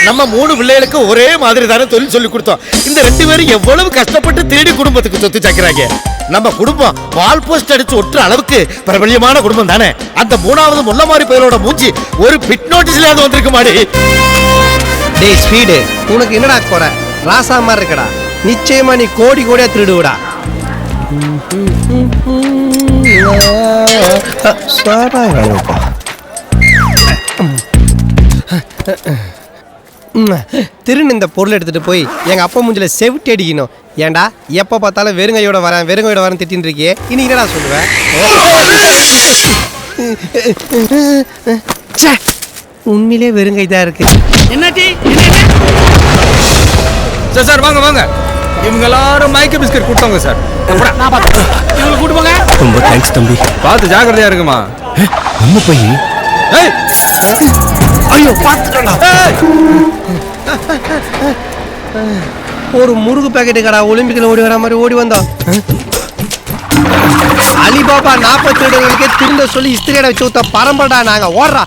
நம்ம 3 பிள்ளைகளுக்கு ஒரே மாதிரி தானே தொழில் சொல்லி கொடுத்தோம். இந்த 2 பேரும் எவ்வளவு கஷ்டப்பட்டு தேடி குடும்பத்துக்கு சொத்து சேர்க்கிறாங்க. நம்ம குடும்பம் வால் போஸ்ட் அடிச்சு ஒட்டுற அளவுக்கு பிரபல்யமான குடும்பம் தானே. அந்த 3வது முல்ல மாதிரி பேரோட மூஞ்சி ஒரு பிட் நோட்டீஸ்ல அது வந்திருக்கு மாடி. டேய் ஸ்பீடு, உனக்கு என்னடா குறை? ராசா மாதிரி இருக்கடா. நிச்சயமா நீ கோடி கோடியா திருடுவடா. திருன்னு இந்த பொருள் எடுத்துட்டு போய் எங்க அப்பா மூஞ்சில செவிட்டு அடிக்கணும். ஏன்டா எப்ப பார்த்தாலும் வெறுங்கையோட வரேன் திட்டின்னு இருக்கியே, இன்னைக்கு என்னடா சொல்லுவேன்? உண்மையிலே வெறுங்கை தான் இருக்கு. என்னாச்சு? சார் வாங்க வாங்க, இவங்க எல்லாரும் மயக்க பிஸ்கட் கொடுத்தாங்க சார். நான் பார்த்து இவங்களை கூட்டு போங்க. ரொம்ப தேங்க்ஸ் தம்பி. பார்த்து ஜாக்கிரதையா இருக்குமா. நம்ம பையன். ஐயோ பார்த்துட்டா. ஒரு முருகு பாக்கெட்டு கடா ஒலிம்பிக்ல ஓடி வர மாதிரி ஓடி வந்தோம். அலிபாபா 40 திருடர்களுக்கே திருந்த சொல்லி இஸ்திரியோட வச்சு ஊத்த பரம்படா நாங்க. ஓடுறா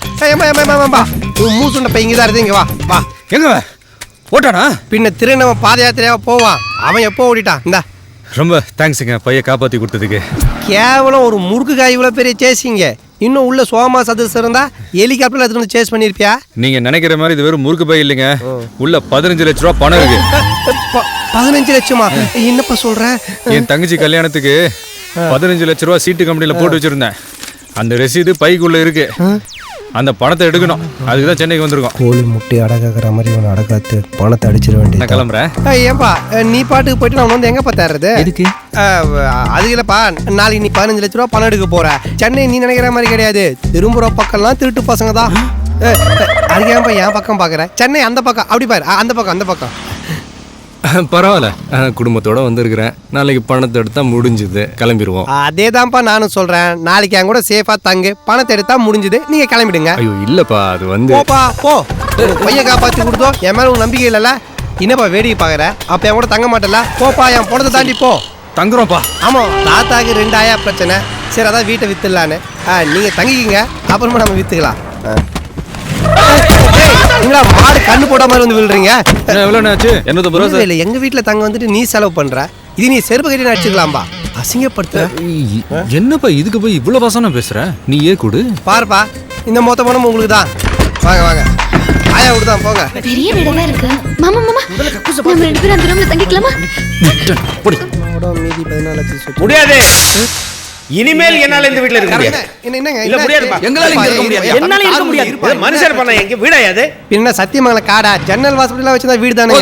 மூசுண்ட பையன் இங்கதான் இருக்கு. இங்க வா வா. எங்க ஓட்டானா? பின்ன திருநவன் பாத யாத்திரையாக போவான். அவன் எப்போ ஓடிட்டான். இந்தா ரொம்ப தேங்க்ஸுங்க பையன் காப்பாற்றி கொடுத்ததுக்கு. கேவலம் ஒரு முறுக்கு காய் இவ்வளோ பெரிய சேசிங்க. இன்னும் உள்ள சோமா சதஸ் இருந்தா ஹெலிகாப்டர்ல எடுத்து வந்து சேஸ் பண்ணிருப்பியா? நீங்க நினைக்கிற மாதிரி இது வெறும் முறுக்கு பை இல்லைங்க. உள்ள 15 லட்ச ரூபா பணம் இருக்கு. 15 லட்சமா? என்னப்பா சொல்ற? என் தங்கச்சி கல்யாணத்துக்கு 15 லட்ச ரூபா சீட்டு கம்பெனியில் போட்டு வச்சிருந்தேன். அந்த ரசீது பைக்குள்ள இருக்கு. அந்த பணத்தை எடுக்கணும். அதுக்கு தான் சென்னைக்கு வந்திருக்கோம். கோழி முட்டை அடகாக்கிற மாதிரி இவனை அடகாத்து பணத்தை அடிச்சிட வேண்டியது. நான் கிளம்புறேன். ஏன்பா நீ பாட்டுக்கு போயிட்டு நான் வந்து எங்கப்பா தர்றது? எதுக்கு? அது இல்லப்பா, நாளைக்கு நீ 15 லட்ச ரூபா பணம் எடுக்க போற. சென்னை நீ நினைக்கிற மாதிரி கிடையாது. திரும்புற பக்கம்லாம் திருட்டு பசங்க தான். அதுக்கு ஏன்பா என் பக்கம் பாக்குற? சென்னை அந்த பக்கம். அப்படி பாரு, அந்த பக்கம். பரவாயில்ல, குடும்பத்தோட வந்திருக்கிறேன். நாளைக்கு பணத்தை எடுத்தா முடிஞ்சுது, கிளம்பிடுவோம். அதே தான்ப்பா நானும் சொல்றேன். நாளைக்கு என் கூட சேஃபா தங்கு, பணத்தை எடுத்தா முடிஞ்சுது, நீங்க கிளம்பிடுங்க. ஐயோ இல்லப்பா, அது வந்து போப்பா போ. பையன் காப்பாத்தி கொடுத்தோம், என் மேல உன் நம்பிக்கை இல்லைல்ல? என்னப்பா வேடிக்கை பாக்குற? அப்ப என் கூட தங்க மாட்டல? போப்பா, என் பணத்தை தாண்டி போ. தங்குறோம்ப்பா. ஆமா, தாத்தாக்கு 2 ஆயா பிரச்சனை. சரி, அதான் வீட்டை வித்துடலான்னு. நீங்க தங்கிக்கிங்க, அப்புறமா நம்ம வித்துக்கலாம். மாடு கண்ணு போட்ட மாதிரி வந்து விழுறீங்க. எவ்வளவு ஆச்சு? 850 ரூபா. இல்ல, எங்க வீட்டுல தங்க வந்துட்டு நீ செலவு பண்ற. இது நீ செருப்பு கட்டி நடிச்சுக்கலாம்பா. அசிங்கப்படுத்துற. என்னப்பா இதுக்கு போய் இவ்வளவு வாசனை பேசுற? நீ ஏன் கூடு பாருப்பா, இந்த மொத்த பணம் உங்களுக்கு தான். வாங்க ஆயா விடுதான் போங்க. பெரிய வீடா இருக்கு. மாமா நம்ம 2 பேரும் அந்த ரூம்ல தங்கிக்கலாமா? மீதி 14 லட்சம் முடியாது. இனிமேல் என்னால இந்த வீட்ல இருக்க முடியாது. என்னங்க இல்ல முடியாதுப்பா. எங்களால இங்க இருக்க முடியாது. என்னால இருக்க முடியாது. இது மனுஷர் பண்ண எங்க வீடாயாது? பின்ன சத்தியமங்கல காடா ஜன்னல் வாசப்படிலாம் வச்சிருந்தா வீடு தானே.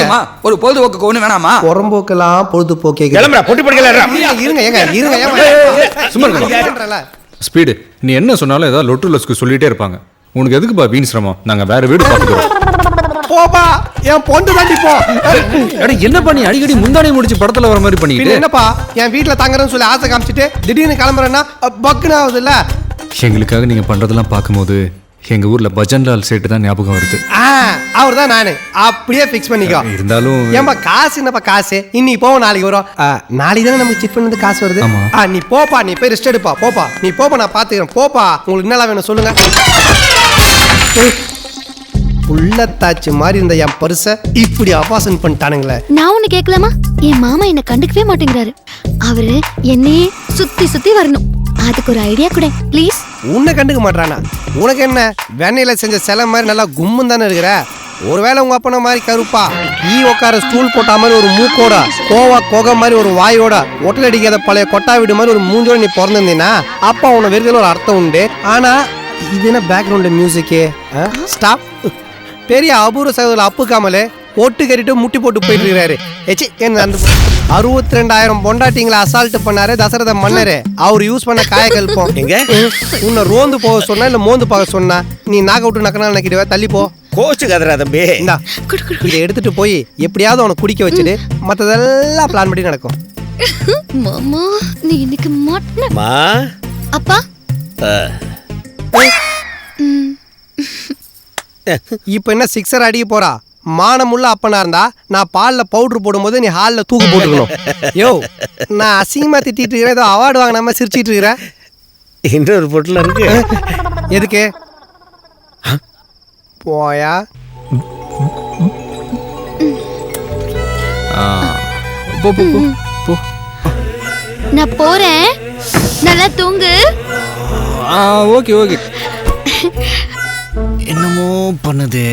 ஒரு பொழுதுபோக்கு ஒண்ணு வேணாமா? புறம்போக்கெல்லாம் பொழுதுபோக்கே. கிளம்புறா, பொட்டி படிக்கல. இருங்க. சும்மா இருங்க. ஸ்பீடு, நீ என்ன சொன்னாலும் ஏதாவது லொட்டு லொஸ்க்கு சொல்லிட்டே இருப்பாங்க. உனக்கு எதுக்குப்பா வீண் சிரமம்? நாங்க வேற வீடு பார்த்துக்கிறோம். போப்பா, என் பொண்ணு தாண்டி போ. என்ன பண்ணி அடிக்கடி முந்தானை முடிச்சு படத்துல வர மாதிரி பண்ணிட்டு என்னப்பா, என் வீட்டுல தங்குறேன்னு சொல்லி ஆசை காமிச்சிட்டு திடீர்னு கிளம்புறேன்னா பக்குன்னு ஆகுது இல்ல? எங்களுக்காக நீங்க பண்றதெல்லாம் பார்க்கும்போது எங்க ஊர்ல பஜன்லால் சேட்டு தான் ஞாபகம் வருது. அவர் தான் நானு. அப்படியே பிக்ஸ் பண்ணிக்கோ. இருந்தாலும் ஏன்பா காசு என்னப்பா காசு? இன்னைக்கு போவோம், நாளைக்கு வரும். நாளைக்கு தானே நமக்கு சிட் பண்ணது காசு வருது. நீ போப்பா, நீ போய் ரெஸ்ட் எடுப்பா. நீ போப்பா, நான் பாத்துக்கிறேன். போப்பா, உங்களுக்கு என்னலாம் வேணும் சொல்லுங்க. உள்ளத்தாச்சு மாதிரி இருந்த என் பர்ஸ இப்படி அபாசன் பண்ணிட்டானுங்களே. நான் ஒண்ணு கேட்கலாமா? என் மாமா என்ன கண்டுக்கவே மாட்டேங்கிறாரு. அவரு என்னையே சுத்தி வரணும். அதுக்கு ஒரு ஐடியா கூட ப்ளீஸ். உன்னை கண்டுக்க மாட்டானா? உனக்கு என்ன, வெண்ணையில செஞ்ச சிலை மாதிரி நல்லா கும்முன்னு தானே இருக்கிற? ஒருவேளை உங்க அப்பன மாதிரி கருப்பா உட்கார ஸ்டூல் போட்டா மாதிரி ஒரு மூக்கோட, கோகை மாதிரி ஒரு வாயோட, ஒட்டல் அடிக்காத பழைய கொட்டா வீடு மாதிரி ஒரு மூஞ்சோட நீ பிறந்திருந்தீங்கன்னா அப்பா உன்னை வெறுதல ஒரு அர்த்தம் உண்டு. ஆனா இது என்ன பேக்ரவுண்ட் மியூசிக்கு? ஸ்டாப். பெரிய அபூர்வ சகோதரர் அப்பு காமலே ஒட்டு கறிட்டு முட்டி போட்டு போயிட்டு இருக்கிறாரு. அந்த 62,000 பொண்டாட்டிங்களை அசால்ட் பண்ணாரு தசரத மன்னரு. அவர் யூஸ் பண்ண காய கல்பம் எங்க? உன்னை ரோந்து போக சொன்னா இல்ல மோந்து போக சொன்னா நீ நாக்க விட்டு நக்கனால நினைக்கிடுவ. தள்ளி போ. கோச்சு கதறா தம்பி. இதை எடுத்துட்டு போய் எப்படியாவது அவனை குடிக்க வச்சுட்டு மத்ததெல்லாம் பிளான் பண்ணி நடக்கும். மாமா நீ இன்னைக்கு மாட்டன. அப்பா இப்ப என்ன சிக்ஸர் அடிக்க போறா? மானமுள்ள அப்பனா இருந்தா நான் பால்ல பவுடர் போடும்போது நீ ஹால்ல தூக்கு போட்டுக்கணும். யோ, நான் அசிங்கமா திட்டிட்டு இருக்கிறேன், ஏதோ அவார்டு வாங்கினாம சிரிச்சிட்டு இருக்கிறேன். இன்னொரு பொருள் இருக்கு. எதுக்கு போயா? போ போ போ போ. நான் போறேன், நல்லா தூங்கு. Okay okay. என்னமோ பண்ணுதே.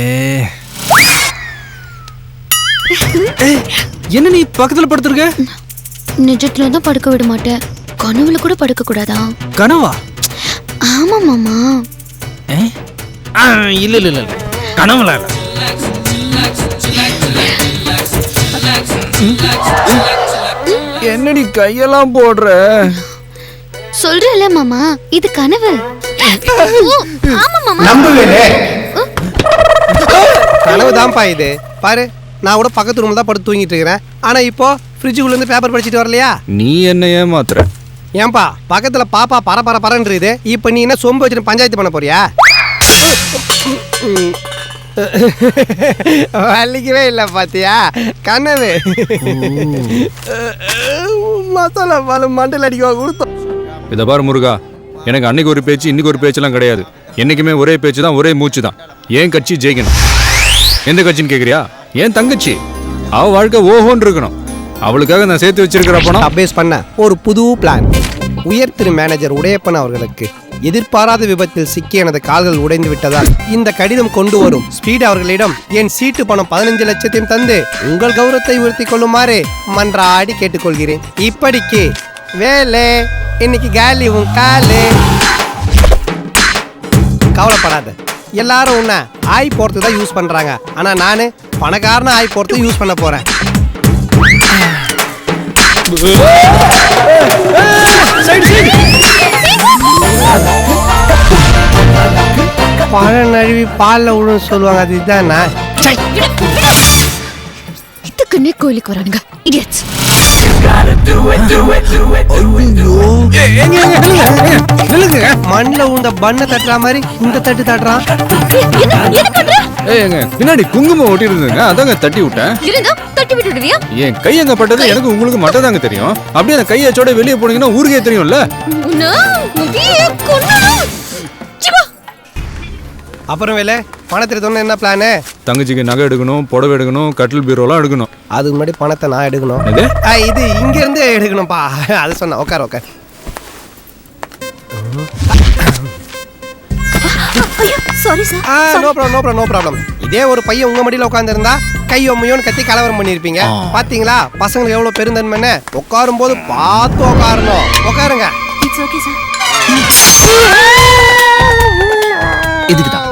என்ன நீ பக்கத்துல படுத்துருக்க? நிஜத்துல தான் படுக்க விட மாட்டேன், கனவுல கூட படுக்க கூடாதா? கனவா? ஆமா மாமா. இல்ல இல்ல இல்ல கனவுல இல்ல. என்னடி கையெல்லாம் போடுற? சொல்றல மாமா, இது கனவு. ஓ, ஆமா மாமா. நம்புவேனே. கனவுதான்ப்பா இது. பாரு, நான் கூட பக்கத்து ரூம்ல தான் படுத்து தூங்கிட்டு இருக்கிறேன். ஆனா இப்போ ஃப்ரிட்ஜுக்குள்ள இருந்து பேப்பர் படிச்சிட்டு வரலையா? நீ என்ன ஏமாத்துற? ஏன்பா பக்கத்துல பாப்பா பர பரன்றது, இப்போ நீ என்ன சொம்பு வச்சுட்டு பஞ்சாயத்து பண்ண போறியா? வலிக்கவே இல்லை பாத்தியா? கனவு. மசாலா பாலம் மண்டல் அடிக்க கொடுத்தோம். இதை பாரு முருகா, எனக்கு அன்னைக்கு ஒரு பேச்சு இன்னைக்கு ஒரு பேச்செல்லாம் கிடையாது. என்னைக்குமே ஒரே பேச்சு தான், ஒரே மூச்சு தான். ஏன் கட்சி ஜெயிக்கணும். எந்த கட்சின்னு கேட்குறியா? ஏன் தங்கச்சி. அவ வாழ்க்கை ஓஹோன்னு இருக்கணும். அவளுக்காக நான் சேர்த்து வச்சிருக்கிற பணம் அபேஸ் பண்ண ஒரு புது பிளான். உயர் திரு மேனேஜர் உடையப்பன் அவர்களுக்கு எதிர்பாராத விபத்தில் சிக்கிய எனது கால்கள் உடைந்து விட்டதால் இந்த கடிதம் கொண்டு வரும் ஸ்பீட் அவர்களிடம் என் சீட்டு பணம் 15 லட்சத்தையும் தந்து உங்கள் கௌரவத்தை உயர்த்தி கொள்ளுமாறு மன்றாடி கேட்டுக்கொள்கிறேன். இப்படிக்கு வேலை இன்னைக்கு காலி உன் காலு. கவலைப்படாத, எல்லாரும் உன்னை ஆய் போறதுக்கு தான் யூஸ் பண்றாங்க. ஆனா நானு பணக்காரன ஆய் போறதுக்கு யூஸ் பண்ண போறேன். பழம் நழுவி பால்ல விழுன்னு சொல்லுவாங்க, அது இதுதானா? இதுக்குன்னே கோயிலுக்கு வரானுங்க idiots. மண்ணில் உண்ட பண்ண தட்டுற மாதிரி இந்த தட்டு தட்டுறான். ஏங்க பின்னாடி குங்குமம் ஒட்டி இருந்துங்க, அதாங்க தட்டி விட்டேன். தட்டி விட்டுடுவியா? என் கை எங்க பட்டது எனக்கு உங்களுக்கு மட்டும் தாங்க தெரியும். அப்படியே அந்த கையச்சோட வெளியே போனீங்கன்னா ஊருக்கே தெரியும்ல. அப்புறம் வேலை பணத்தை எடுத்தோன்னு என்ன பிளானு? தங்கச்சிக்கு நகை எடுக்கணும், புடவை எடுக்கணும், கட்டில் பீரோலாம் எடுக்கணும். அதுக்கு முன்னாடி பணத்தை நான் எடுக்கணும். இது இங்க இருந்து எடுக்கணும்ப்பா. அது சொன்ன உட்கார் உட்கார். No problem. இதே ஒரு பையன் உங்க மடியில உட்கார்ந்திருந்தா கையொம்மையோன்னு கத்தி கலவரம் பண்ணிருப்பீங்க. பாத்தீங்களா பசங்களுக்கு எவ்வளவு பெருந்தன்மைன்னு? உட்காரும் போது பார்த்து உட்காரணும். உட்காருங்க. இதுக்குதான்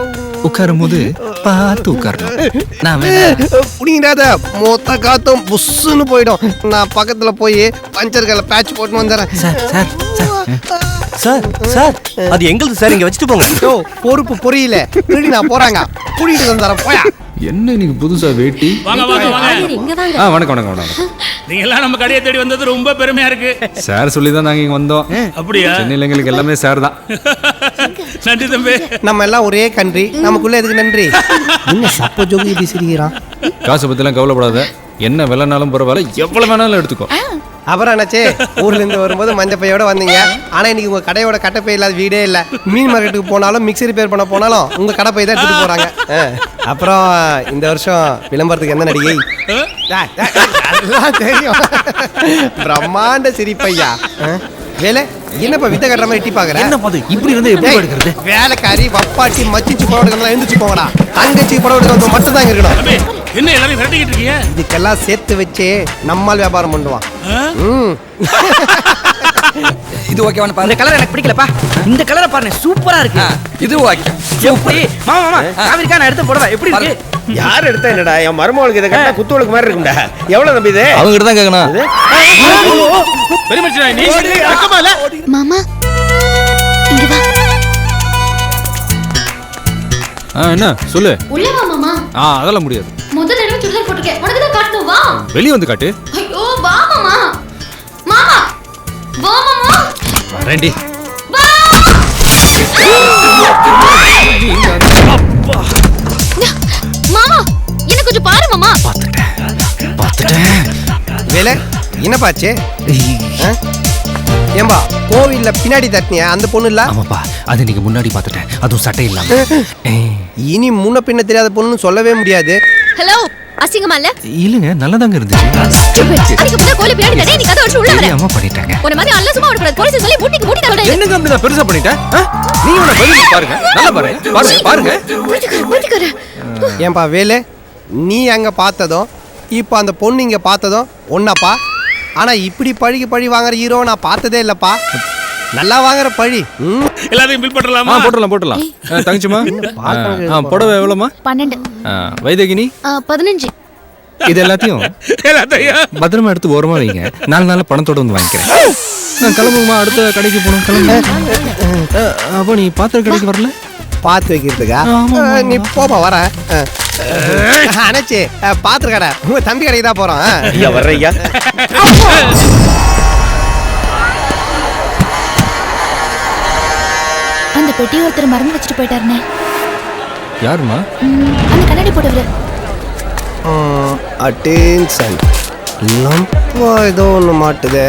உட்காரும் போது பார்த்து உட்காரணும். நான் புடிங்காத மொத்த காத்தும் புஷ்ஷுன்னு போயிடும். நான் பக்கத்துல போய் பஞ்சர்களை பேட்ச் போட்டு வந்துடுறேன். சார் சார் அது எங்களுது சார், இங்க வச்சுட்டு போங்க. ஓ பொறுப்பு புரியல. திருடி நான் போறாங்க, கூட்டிட்டு வந்துடுறேன். போயா. என்ன நீங்க புதுசா வேட்டி? வாங்க வாங்க வாங்க. வணக்கம் வணக்கம் வணக்கம். நீங்க எல்லாம் நம்ம கடையை தேடி வந்தது ரொம்ப பெருமையா இருக்கு. சார் சொல்லி தான் நாங்க இங்க வந்தோம். அப்படியா? சென்னையில எங்களுக்கு எல்லாமே சார் தான். நன்றி தம்பி. நம்ம எல்லாம் ஒரே கண்ட்ரி, நமக்குள்ள எதுக்கு நன்றி? என்ன சப்ப ஜோகி இப்படி சிரிக்கிறான்? காசை பத்திலாம் கவலைப்படாத. என்ன விலைனாலும் பரவாயில்ல, எவ்வளவு வேணாலும் எடுத்துக்கோ. அப்புறம் என்னாச்சு? ஊர்ல இருந்து வரும்போது மஞ்சள் பையோட வந்தீங்க. ஆனா இன்னைக்கு உங்க கடையோட கட்டப்பை இல்லாத வீடே இல்ல. மீன் மார்க்கெட்டுக்கு போனாலும் மிக்ஸி ரிப்பேர் பண்ண போனாலும் உங்க கடப்பை தான் எடுத்துட்டு போறாங்க. அப்புறம் இந்த வருஷம் விளம்பரத்துக்கு என்ன நடிகை? அதெல்லாம் தெரியும். பிரம்மாண்ட சிரிப்பையா. வேலை என்னப்பா வித்த கட்டுற மாதிரி எட்டி பாக்குறேன்? என்ன பாது இப்படி இருந்து எப்படி எடுக்கிறது? வேலைக்காரி வப்பாட்டி மச்சிச்சு படம் எடுக்கலாம், எழுந்துச்சு போங்கடா. தங்கச்சி படம் எடுக்கிறது மட்டும் தான் இருக்கணும். தம்பி என்ன எல்லாரும் விரட்டிக்கிட்டு இருக்கீங்க? இதுக்கெல்லாம் சேர்த்து வச்சு நம்மால் வியாபாரம் பண்ணுவான். இது ஓகேவானு பாரு. இந்த கலர் எனக்கு பிடிக்கலப்பா. இந்த கலரை பாருங்க, சூப்பரா இருக்கு. இது ஓகே. எப்படி மாமா மாமா காவிரிக்கா நான் எடுத்து போடுவேன். எப்படி இருக்கு? யார் எடுத்தா என்னடா? என் மருமகளுக்கு இதை கட்டா குத்துவளுக்கு மாதிரி இருக்கும்டா. எவ்வளவு தம்பி இது? அவங்க கிட்ட தான் கேட்கணும். பெருமச்சனா நீ மாமா இங்க வா. என்ன சொல்லு. உள்ள வா மாமா. அதெல்லாம் முடியாது. முதல்ல தடவை சுடிதார் போட்டுக்க. உனக்கு தான் காட்டணும், வா. வெளிய வந்து காட்டு. ஐயோ வா மாமா. மாமா வா மாமா. ரெண்டி வா. மாமா என்ன கொஞ்சம் பாரு மாமா. பார்த்துட்டேன். வேலை என்னப்பாச்சு? ஏம்பா கோவில்ல பின்னாடி தட்டினியா அந்த பொண்ணு இல்ல? ஆமாப்பா, அது நீங்க முன்னாடி பார்த்துட்டேன். அதுவும் சட்டை இல்லாம. இனி முன்ன பின்ன தெரியாத பொண்ணுன்னு சொல்லவே முடியாது. ஹலோ அசிங்கமா இல்ல இல்லைங்க நல்லதாங்க இருந்துச்சு அதுக்கு முன்னாடி கோழி பின்னாடி தடை நீ கதை வச்சு உள்ள வர அம்மா பண்ணிட்டாங்க ஒரு மாதிரி அல்ல சும்மா விடக்கூடாது போலீஸ் சொல்லி மூட்டிக்கு மூட்டி தரணும் என்னங்க அப்படிதான் பெருசா பண்ணிட்டேன் நீ உன பதில் பாருங்க நல்லா பாருங்க போய்ட்டுக்கற ஏன்பா வேலு நீ அங்க பார்த்ததும் இப்போ அந்த பொண்ணு இங்க பார்த்ததும் ஒன்னாப்பா ஆனா இப்படி பழி வாங்குற ஹீரோ நான் பார்த்ததே இல்லப்பா நல்லா வாங்குற பழி எல்லாத்தையும் பில் பண்ணலாமா போட்டுடலாம் தங்கச்சிமா புடவை எவ்வளோமா 12 வைதகினி 15 இது எல்லாத்தையும் எல்லாத்தையும் பத்திரமா எடுத்து ஓரமா வைங்க 4 நாள் பணத்தோட வந்து வாங்கிக்கிறேன் நான் கிளம்புமா அடுத்த கடைக்கு போகணும் கிளம்பு அப்போ நீ பாத்திர கடைக்கு வரல பார்த்து வைக்கிறதுக்கா நீ போப்பா வர அணைச்சி பாத்திர கடை உங்க தம்பி கடைக்கு தான் போறோம் ஐயா வர்றையா அந்த பெட்டி ஒருத்தர் மறந்து வச்சுட்டு போயிட்டாருனே யாருமா அந்த கண்ணாடி போடுவாரு அட்டென்ஷன் நம்ம ஏதோ ஒன்று மாட்டுது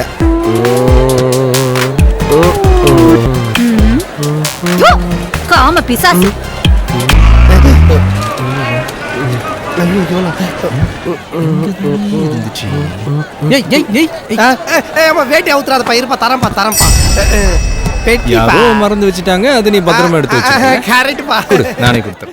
காம பிசாசு வேட்டி அவுத்துறாதப்பா இருப்பா தரம்பா பெட்டி யாரோ மறந்து வச்சுட்டாங்க அது நீ பத்திரமா எடுத்து வச்சு கரெக்ட்பா நானே கொடுத்துறேன்